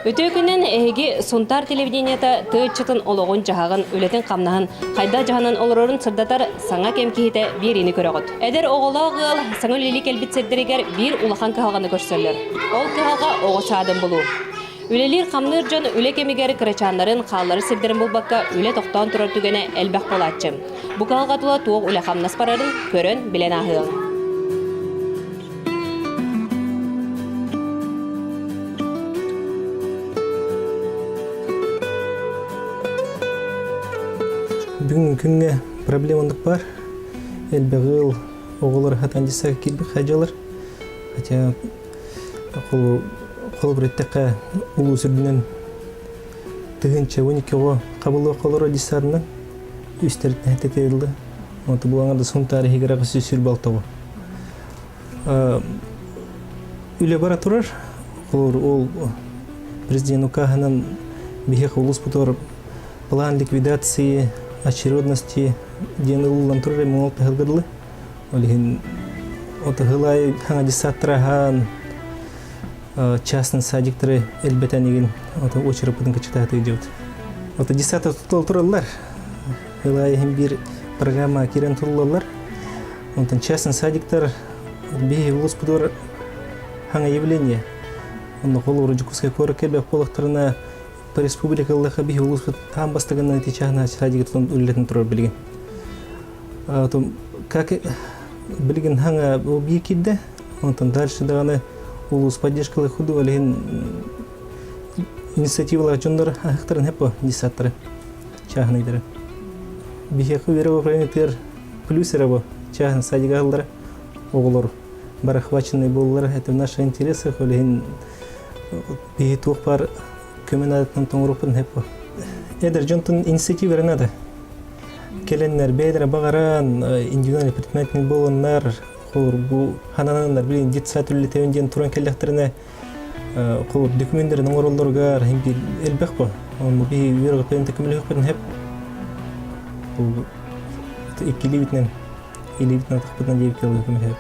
Өтө күнен эһиги сунтар телевиденията тыычытын ологон жахагын үлетен камнаһын кайда жаһанан олорорун сырдатар Саҥа кем Киһитэ бирини көрөгөт. Эдер оголоогыл Саҥа үлели келбитсердеригер бир улахан каһалганы көрсөллөр. Ол каһалга огосаадын болуу. Үлелер камныр жон үле кемигер кырачаннарын хааллары сирдерин булбакка үле токтон турар түгене элбак болатчы. Бу каһалга тула туок үле камнас барарын көрөн билен ахыыл. Бүгүнкү күнгө проблемандык бар. Элбегыл оголор хатандыса килби хажалар. Хотя колбреттека улуу сүрдүнөн тыгынча 12го кабылуу колоро дисарынан үстөртүнө тетелди. Онто булаңарда сон тарихигера сүр балтабы. Үле бара турар. Ол президент укагынан бихех улус бутор план ликвидации очередности денылылан турар мол пехелгырлы. Олихин отыгылай хана дисаттрахан частный садиктары элбетанеген очередь путын качтаты идет. Вот десятый тураллар. Хылай бир программа кирен тураллар. Онтан частный садиктар бе улус пудор хана явление. Он голу рожкуской корке бе полохтарына по республике Аллаха бе улус там бастаган эти чахна садиктар улетен турал билген. Том как билген хана объекидде. Онтан дальше даганы улус поддержкалы худу алин инициативалар жондар ахтарын хепо десаттары чахныйдары. Бихеку верово проектер плюсерово чахны садигалдар оголор барахваченный боллар. Это в наших интересах алин бихетух пар көменатан тоңрупын хепо. Эдер жонтун инициативалар надо. Келеннер бейдер багаран индивидуальный предпринимательный болоннар bu hanananlar bilin ditsa türlü tevenden turan kelekterine qol dokumentlerin orollarga hem bir elbaq bu. Onu bir verip pentekmeli hep hep bu ikilibitnen taqbıdan deyip keldim hep.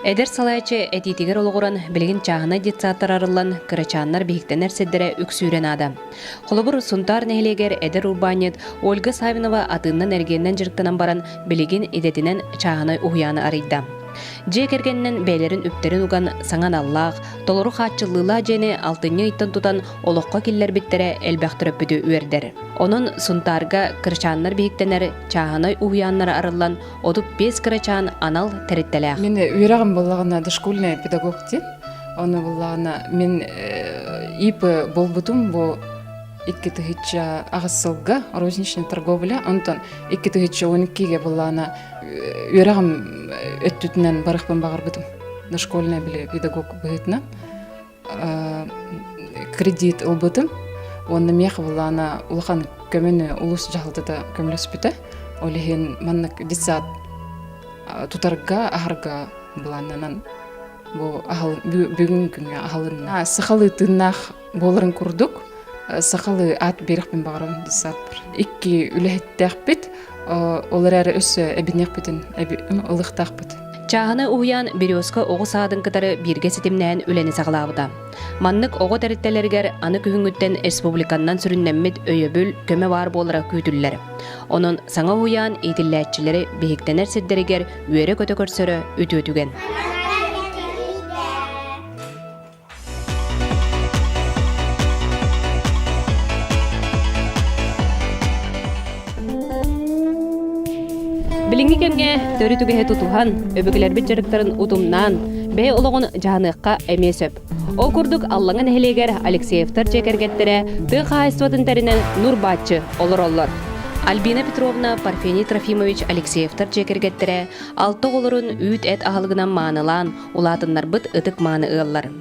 Эдер салайчы этитигер ологоран билигин чагына детсаттар арылан кырачаннар бихиктенер седдере үксүүрен ада. Холобур сунтар нехлегер Эдер Урбанет Ольга Савинова атыннан эргеннен жырыктанан баран билигин идетинен чагына уяны арыйда. Же кергеннен бейлерин үптерин уган Саҥан Аллах, толору хатчылыла жени алтынны ыттан тутан олоққа киллер биттере элбәхтөрөппүдү үердер. Онун сунтарга кырчааннар бихиктенер чагына уяннар арылан одуп 5 кырчаан анал териттелех. Мен үерагым боллагана дошкольный педагог ден. Оны боллагана мен ипы болбутум бу 2000 агысылга розничный торговля, онтон 2012ге боллагана үерагым өттүтүнөн барыхпын багарбытым. Дошкольный педагог быытна кредит албытым. Онна мех боллагана улахан көмөнү улус жахылтыда көмөлөспүтө. Олехин маннык дизат тутарга ахарга буланнан бу ахал бүгүн күнгө ахалын сахалы тыннах боларын курдук. Сахалы ат берихпин багарам дизат. Икки үлехтехпит олар өсө эбинехпитин ылыктахпит. Чагына уян берёска ого саадын кытары бирге сетимнән үлени сагалабыда. Маннык ого териттелергер аны күһүңүттен республиканнан сүрүннәммит өйөбүл көмө бар болара күтүлләр. Онун Саҥа уян итилләчиләре бихиктенер сиддеригер үере көтө көрсөрө үтүтүген. Билинги кемге төрү түгеһе тутухан, өбүгүлер бит жарыктарын утумнан, бе ологон жаһаныкка эмесөп. Ол курдук Аллаңан эхлегер Алексеевтар чекергеттере ты хаһаайыстыбатын теринен Нурбатчы олороллор. Альбина Петровна Парфений Трофимович Алексеевтар чекергеттере алты олорун үйт эт ахалыгынан маанылан, улатыннар быт ытык мааны ыаллар.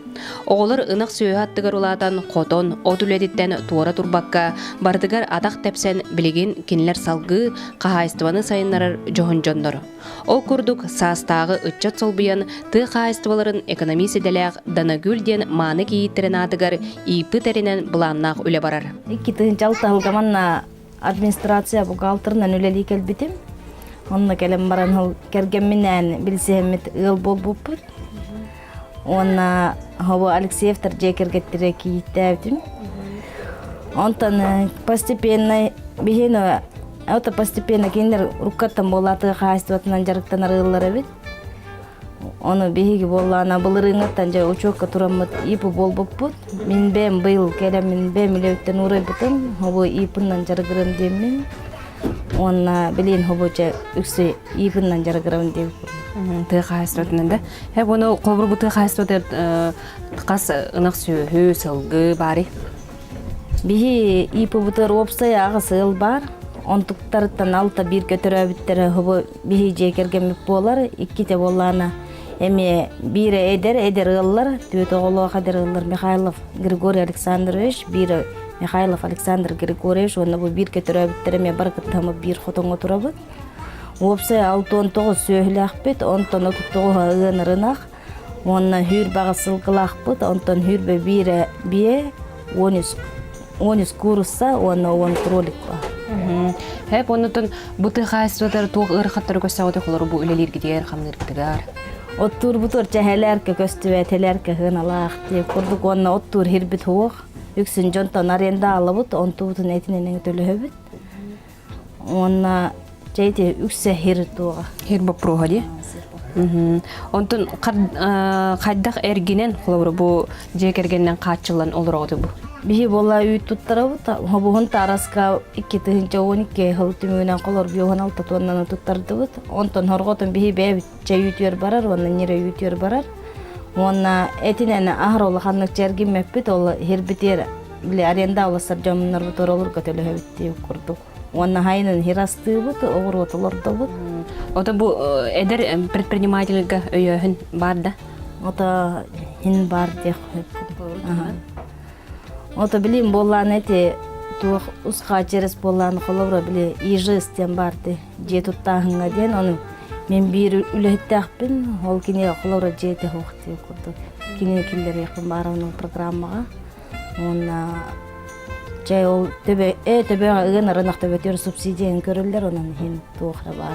Оголор ынак сүйө аттыгар улатан котон, от үледиттен туора турбакка, бардыгар атак тепсен билигин кинилер салгы, хаһаайыстыбаны сайыннарар жохонжондор. Ол курдук саастагы ытчат солбуян ты хаһаайыстыбаларын экономиси делег Данагюль ден мааны кийиттерен атыгар ийпы теринен буланнах үле барар. 2006 администрация бухгалтернан үлели келбитим. Онна келем баран хыл керген менен билсемит ыл болбуппут. Онна хобо Алексеевтар жекергеттире Киһитэ. Онтан постепенно бихино это постепенно киндер руккаттан болаты хаһаайыстыбатынан жарыктан арыллар бит. Оны бихиги боллана былырыңаттан жа учокка тураммыт ипу болбоппут. Мен бем быйыл келем мен бем илеуттен урайбытым. Хобо ипыннан жарыгырым демин. Онна билин хобоча үксі ипыннан жарыгырым деп. Ты хаһаайыстыбатынан да. Хеп оны кобур бу ты хаһаайыстыбатыр кас ынак сүйө сылгы бари. Бихи ипу бутыр опсай агысыл бар. Онтуктарыттан алта бир көтөрөбүттер хобо бихи жекергемик болар. Икките боллана эми бире эдер ыллар. Төтө голоо кадыр ыллар Михайлов Григорий Александрович, бире Михайлов Александр Григорьевич, оны бу бир көтөрөбүттер эми баркыттамы бир хотоңо турабыт. Опсай 6-9 сөйләхбет, онтон отуктого ынырынак. Онна хүр багысылгылахбыт, онтон хүрбе бире бие 10 курса, онна 10 кролик ба. Хеп онутун бу ты хаһаайыстыбатыр туг ырхаттар көсөгөтө холор бу үлелер гидер хамныргыдыгар. Оттур бутур чахаларка көстүбе телерка хыналах деп курдук онна оттур хирбит хук. Үксүн жонтон аренда алыбыт, онтуутун этинен төлөбүт. Онна жейти үксө хир туга. Хир бу проходи. Онтун кайдак эргинен холор бу жекергенден качылан олорогоду бу. Бихи болла үй туттарабыт, хобугун тараска 2-12 хыл түмүнөн колор биогон алта тоннаны туттардыбыт. Онтон хорготун бихи бебит чайютер барар, онна нере ютер барар. Онна этинен ахрол ханнык жергиммеппит, ол хербитер биле аренда аласар жомунар бутор олор көтөлөбүт деп курдук. Онна хайнын хирастыбыт, огуротолордобут. Ота бу эдер предпринимательга өйөһүн бар да. Ота хин бар деп. Ота билим боллан эти тух уска через боллан холовра биле ижестен барды. Же туттагынга ден оны мен бир үлөттөкпүн, ол кине холовра жете хокти курду. Кине килдер якын барууну программага. Онна жай ол төбө ынырынак төбөтөр субсидияны көрөлдөр, онун хин тухра бар.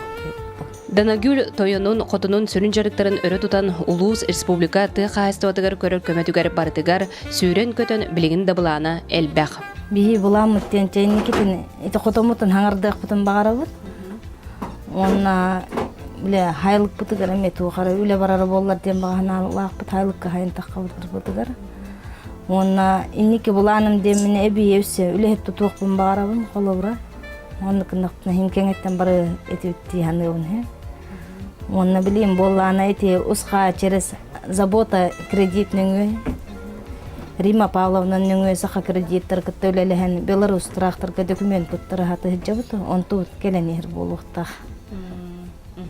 Данагюль тойонун котунун сүрүн жарыктарын өрө тутан улуус республика ты хаһаайыстыбатыгар көрөр көмөтүгөр бардыгар сүүрен көтөн билигин дабылаана элбэх. Бихи буламыттен чейникитин эти котомутун хаңардык бутун багарабыт. Онна биле хайлык бутыгар эме тухара үле барары боллар ден багана лакпыт хайлыкка хайын таккабыт бутыгар. Онна инники буланым демине эби евсе үле тутукпун багарабын холобра. Онна кындактын химкеңеттен бары этибитти ханыбын. Онна билим боллана эти уска через забота кредитныңы Рима Павловнанын саха кредиттер көтөлөлөһөн Беларусь тракторга документ туттары хаты жабыт, онту келенер болуктак.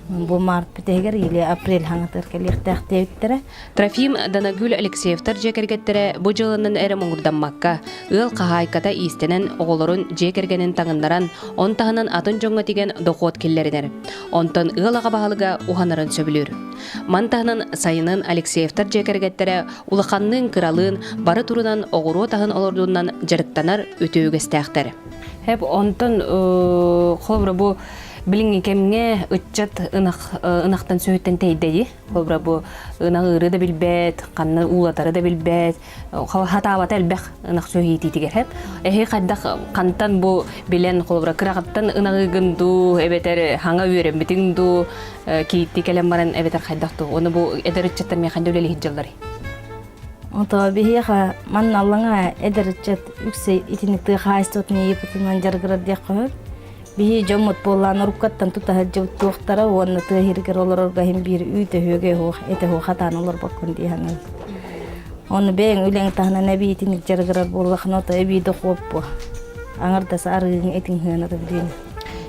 Бу март битегер или апрель хаңатыр келектак дептер. Трофим Данагюль Алексеевтар жекергеттере бу жылынын эре муңурданмакка, ыл кахайката истенен оголорун жекергенин таңындаран, он тагынан атын жоңго тиген дохот киллеринер. Онтон ылага баалыга уханарын сөбүлүр. Мантагынан сайынын Алексеевтар жекергеттере улаханнын кыралын бары турунан огуру тагын олордунан жарыктанар өтөөгөстәктер. Хеп онтон холбра бу билинги кемге ытчат ынактан сөйттен тейдеди. Холбра бу ынагыры да билбет, канны улатары да билбет, хатабат элбек ынак сөйти тигер хеп. Кайдак кантан бу билен холбра кырагаттан ынагыгынду, эбетер хаңа үйрен битиңду, кийти келем баран эбетер кайдакту. Оны бу эдеричаттар мен кандөлели хиджаллары. Ото бихиха ман аллаңа эдеричат үксе итинитти хаайстотны епитинан жаргырар дек коюп. Бихи жомут боллан уруккаттан тутахаджып туохтара, онны тыхиргер олорорга хим бир үйте хөге хох, эте хохатан олор баккон диханы. Оны бэң үлең тахна нэби итинит жаргырар боллахын ото эби дохоппу. Аңарда сарыгын этин хыны да билин.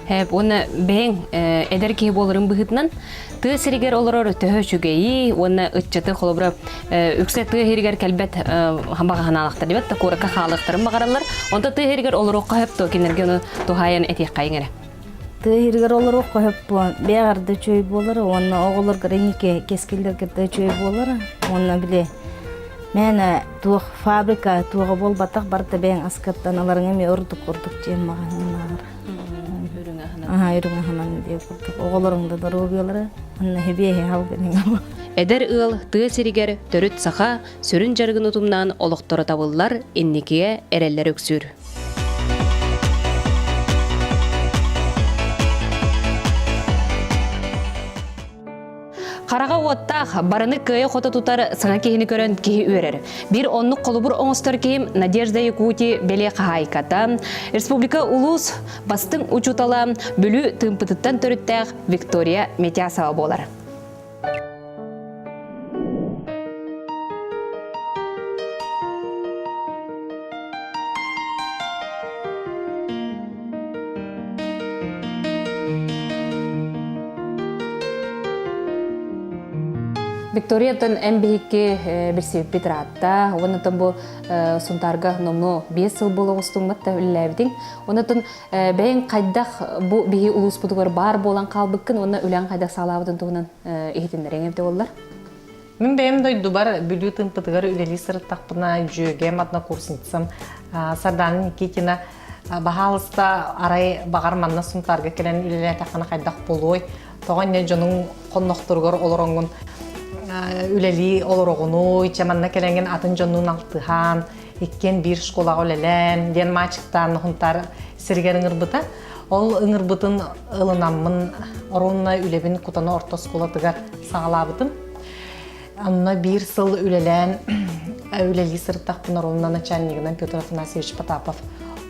Хеп, оны бэң эдерки болырын быхытнан, ты сиригер олорор төһөчүгейи, оны ытчаты холобра үксе тыхиргер келбет хамбага ханалактар дебет, корака халыктарын багаралар. Онда тыхиргер олорокка хеп то кинерге оны тухайын этик кайыңыра. Тыхиргер олорокка хеп бегарда чөй болар, оны оголор гранике кескилдерге чөй болар. Оны биле мен тух фабрика туга болбатак барда бэң аскаттан аларың эме ордук жеммаган. Үйрүңө ханан деп оголорыңда да робиялары анна хебе халгын. Эдер ыл тыа сиригер төрүт саха сүрүн жаргын утумнан олоқтора табыллар энникие эреллер өксүр. Қараға оттақ барыны көйе қота тұтар саңа кейіні көрін кейі өрер. Bir онлық қолыбыр оңыстыр кейім Надежда Якути беле қағайката. Республика улус бастың учуутала бүлі тымпытыттан төріттәқ Виктория Митясова болар. Викториятын әмбейікке бір себеп бітіратта, онытын бұл сұнтарға номно 5 жыл болу ұстыңматта үлләбдің. Онытын бәйін қайдақ бұл бейі ұлыс бұдығыр бар болан қалбыққын, оны үлән қайдақ сағалабыдың тұғынан ехетіндер әңепте олар? Мен бәйім дойду бар бүлітін бұдығыр үлелі сұрыттақпына жүйегем адына курсынтсым. Сарданын кетіна бағалыста арай бағарманна сұнтарға келен үлелі таққана қайдақ болуой. Тоған не жонын қонноқтырғыр олырыңын үлели олорогуну, чаманна келенген атын жоннун алтыхан, еккен бір школаға үлелен, ден мачықтан хунтар сирген ыңырбыта. Ол ыңырбытын ылынамын орунна үлебін кутаны орта школадыға сағалабытын. Анна бір сыл үлелен үлели сырттақпын орунна начальнигінен Петр Афанасьевич Потапов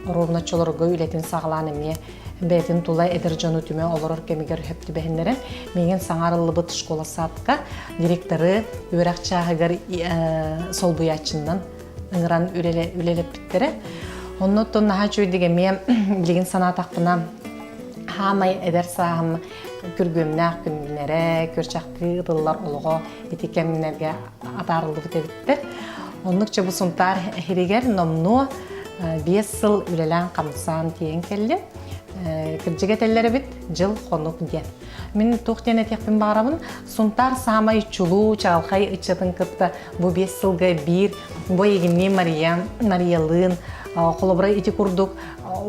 орунна чолорғы үлетін сағаланыме бәйтін тулай эдер жону түме олорор кемигер хөпті бәхінлерін. Менген саңарылы бұт школа сатқа директоры өрәк чағығыр сол бұячындан ыңыран үлелеп біттері. Онны тұн наға чөйдіге мен білген санатақпына хамай эдер сағым күргөмнәқ күнлері, көрчақты ұдылар олығы етекемінерге атарылды бұт әбіттер. Оннықча бұл сұнтар херегер номну 5 жыл үлелен қамсан тиен келдім. Кіржігетелері біт жыл қонық ден. Мен тоқтен әтекпен бағарабын, сұнтар самай чулу, чалқай үтчетін кітті бұл 5 жылға бір, бұл егінне Мариялын, қолыбырай еті күрдік,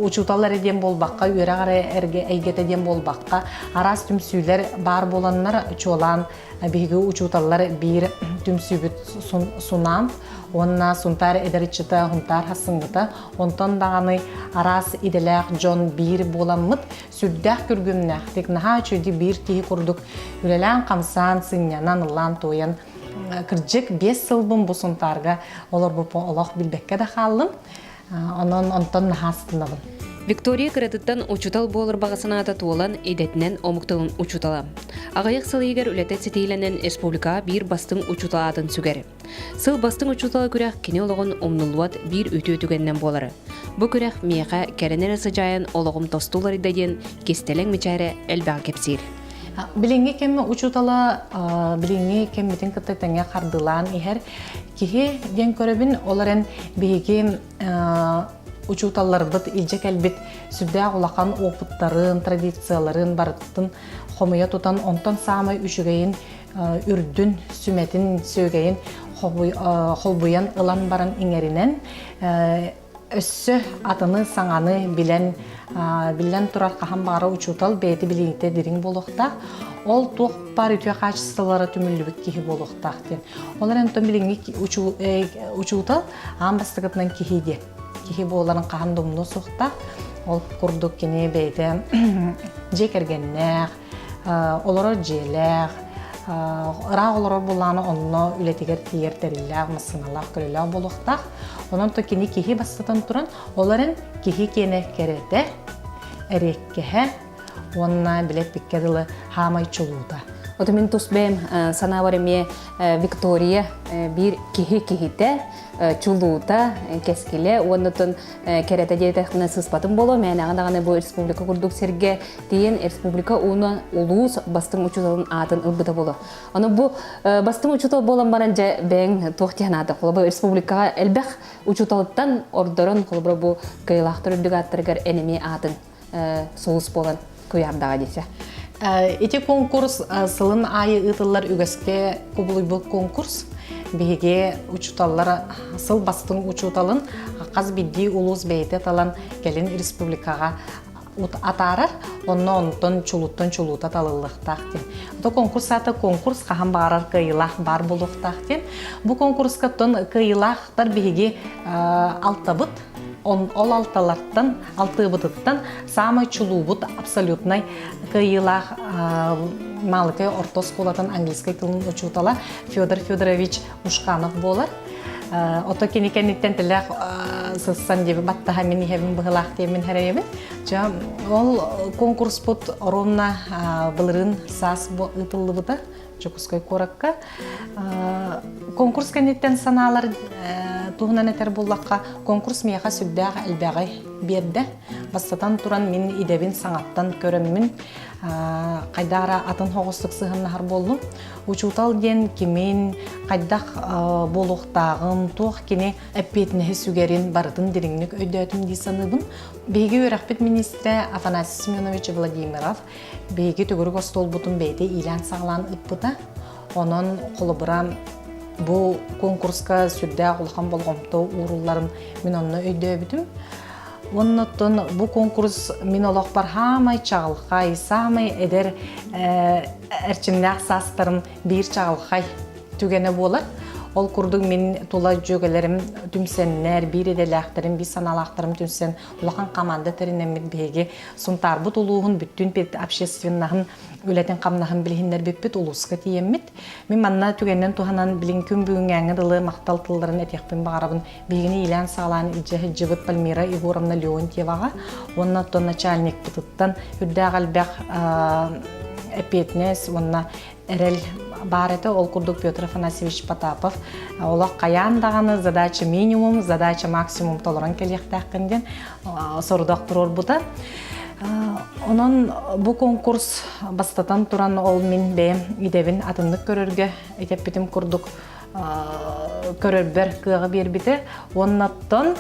учууталар еден болбаққа, өрі ғара әйгет еден болбаққа, арас түмсүйлер бар боланлар чолан, бейгі учууталар бір түмсүбіт сунам, онна сұнтар әдірітчіті, ғынтар хасыңғыты, онтан дағаны арас иделәқ жон бір боламыд, сүрдәқ күргімнәқ, тек наға чөйді бір кейі күрдік, үлелән қамсан, сыңнянан, ұлан тойын, кірджік 5 сылбын бұл сұнтарға, олар бұл олақ білбәкке де қалым, онтан наға сытынабын. Виктория кыратыттан учуутал болыр бағасынаата туолан эдетинен омукталын учуутала. Агайык сылыйгер үлетет сетейленен республика бір бастың учууталатын сүгер. Сыл бастың учуутала күрәк кене олығын омнулуат бір өтө-өтөгеннен болары. Бу күрәк мияқа кәренер сыжайын олығым тостулар идаден кестелең мечәрі әлбәғ кепсир. Билинге кемме учуутала, билинге кемметин кыттайтанга қардылан ихер кихи ден көрөбін оларын бейге учууталлар быт илжек әлбет сүрдәк улақан опыттарын, традицияларын барыттын хомуя тутан онтан самай үшігейін үрдін, сүметін сөйгейін холбуян ылан баран иңерінен өссі атыны саңаны билен турар қахан бары учуутал бәйті билиңте дирин болуқтақ. Ол туқ бар үтіе қачыстылары түмілібік кейі болуқтақ. Олар әнтон билиңге учуутал ағам бастығытынан кейі Кихи боларын қахан домну соқта, ол күрдік кене бейді жекергеннәқ, олары желәқ, ырақ олары боланы онны үлетігер тиер тәріләқ, мысыналақ, көріләқ болуқтақ. Онын то кені кихи бастыдан тұрын, оларын кихи кені кереті, әреккеhe, онына білет біккеділі хамай чулуда. Отымен тұсбәм санаварыме Виктория бір киһитэ чулуута кескиле оннотон керете жетекне сыспатын боло менаганы бу республика курдук серге тиен республика уна улус бастың учуталын атын ылбыта боло. Аны бу бастың учутал болан баранжа бең тохтянады. Бу республикага элбек учуталыттан ордорон бу кыйлактыр дүгаттыргар энеми атын соус болан көярдага десе. Эти конкурс сылын айы ытыллар үгеске кубулуй бұл конкурс. Беге учуталлар сыл бастың учуталын қаз бидди улус бейте талан келин республикаға атарар, онтон чулута талылықтақтен. Ото конкурс қахан бағарар кыйылақ бар болуқтақтен. Бұл конкурска тон кыйылақтар бігі алтабыт, ол алты бұтыттан самай чулубут абсолютный кыйылақ малыкай ортос қолатын английский тылын учуутала Федор Федорович Ушканов болар. Ото кенекенниттен тілек сыссан дебі баттаға мен ехебін бұғылақ деймін әрейбін. Ол конкурс бұд ровна бұлырын сас ұтылы бұда, жүкіскөй қораққа. Конкурс кенеттен саналар туғынан әтер болаққа конкурс мияға сүрдәғі әлбәғай берді. Бастатан тұран мен идебін саңаттан көріммін. Қайдара атын хоғыстық сығыннағар болдым. Учуутал ден кемен қайдақ болуқтағын тоқ кене әппетінгі сүгерін барытын деріңнік өйдәтім дейсаныбын. Бейгі өрәқпет министрі Афанасий Семенович Владимиров бейгі түгірі қостол бұтын бейді илән сағылан ұппыда. Оның қолыбыра бұл конкурска сүрді құлған болғымты ұруларын мен онына өйдәбітім. Оннотон бұл конкурс мен олақ бар хамай чағылқай, самай әдер әрчімнәқ састырым бір чағылқай түгені болар. Ол күрдің мен тұла жөгелерім түмсеннер, бір еделәқтірім, бір саналақтырым түмсен, ұлақан қаманды тәрінен бейге сұнтар бұт ұлуғын бүттін пет общественнағын өләтен қамнағын білгендер беппет ұлысқа тиеммет. Мен манна түгеннен туғанан білін күн бүгін әңірілі мақтал тылдарын әтеқпен бағарабын бейгіне илән сағалан жібіт Пальмира Егоровна Леонтьеваға, онна то начальник бұтыттан үрдәғ әлбәқ әпетнес, онна әрел бар это, ол күрдік Петр Афанасьевич Потапов. Олақ қаяндағаны задача минимум, задача максимум толыран келектәқінден сұрдақ тұрор бұда. Онын бұл конкурс бастатан тұран ол мен бе идебін атындық көрерге етеппетім күрдік көрербер кыға бербіті. Оннаттан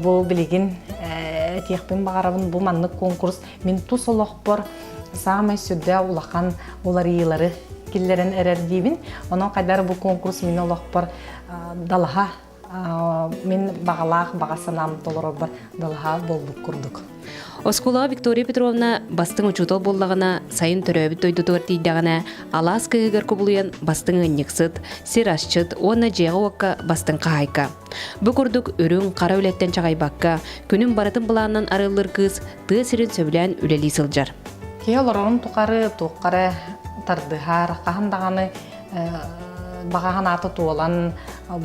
бұл білеген әтеқпен бағарабын бұл маннық конкурс мен тұс олақ бар самай сүрді улақан олар иылары киллерен әрер дейбін. Оның қайдар бұл конкурс мен олақ бар далаға мен бағасанам толыры бар далаға болдық күрдік. Оскула Виктория Петровна бастың учуутал боллағына сайын төрөбіт дойдутуар дейдіғана алас күйігер көбілуен бастың үннексіт, сирашчыт, оны жеға уаққа бастың қағайка. Бұл күрдік үрін қара өлеттен чағайбаққа, күнін баратын бұлағынан арылыр кыз тұғы сірін сөбілән үлелі сылжар. Кей оларын тұқары тардығар, қағандағаны бағаған аты туолан,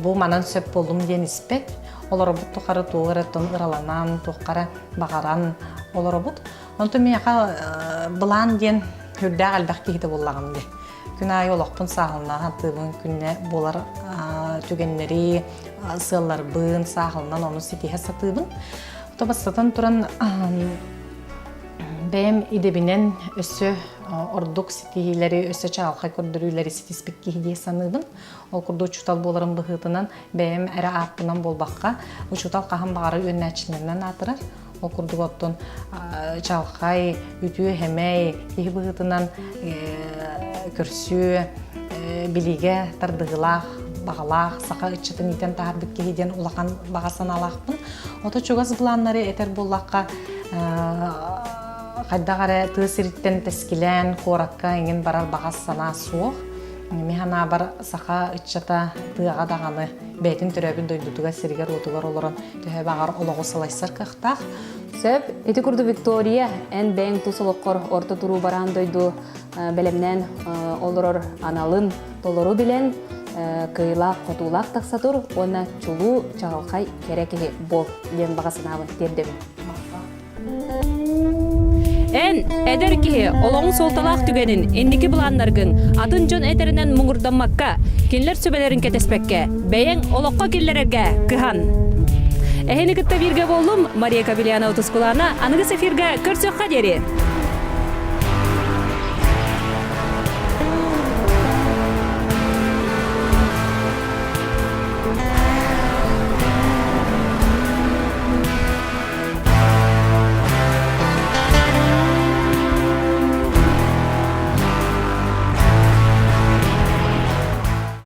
бұл манан сөп болдым ден іспет. Олар бұт тұқары туғыры тұн ұраланан, тұқары бағаран олар бұт. Онты меға бұлан ден хүрдәғ әлбәқ кейді болағымды. Күн ай олақпын сағылынан атыбын күнне болар түгенлері, сылар бұн сағылынан оны сетеге сатыбын. Тобастатын тұран бәйім идебінен өсі ордук сетегелері, өсі чағалқай көрдірілері сетеспек кейде саныдым. Ол күрді учуутал боларын бұғытынан бәйім әрі артынан болбаққа учуутал қаған бағары өнәчілерінен атырар. Ол күрді қоттын чағалқай, үтіе хәмәй, кейі бұғытынан көрсі, біліге тардығылақ, бағалақ, сақа үтчетін етен тағарбік кейден ұлақан бағасан алақпын. Ота чугас бұланлары әтер болаққа қайдағары тұғысыреттен тәскілән, қораққа енген барар бағас сана суық. Механа бар сақа үтчата тұғаға дағаны бәйтін түрәбін дойдутуға сергер отуғар оларын түхе бағар олығы салайсар қықтақ. Сөп, еті күрді Виктория, ән бәң тұсылыққыр орта тұру баран дойду бәлемнен олырыр аналын толыру білен кыйлақ, қотулақ тақсатыр, оны чулу чағалқай керекеге бол ден бағасынабын тердебін. Ән, әдір кеге, олоң солталақ түгенін, әндекі бұланларғын, атын жон әтерінен мұңырданмаққа, кенлер сөбелерін кетеспекке, бәйен олоққа келлерерге кыхан. Әхені күтті бірге болым, Мария Кабелиана ұтыс құлана, анығыз эфирге көрсөққа дері.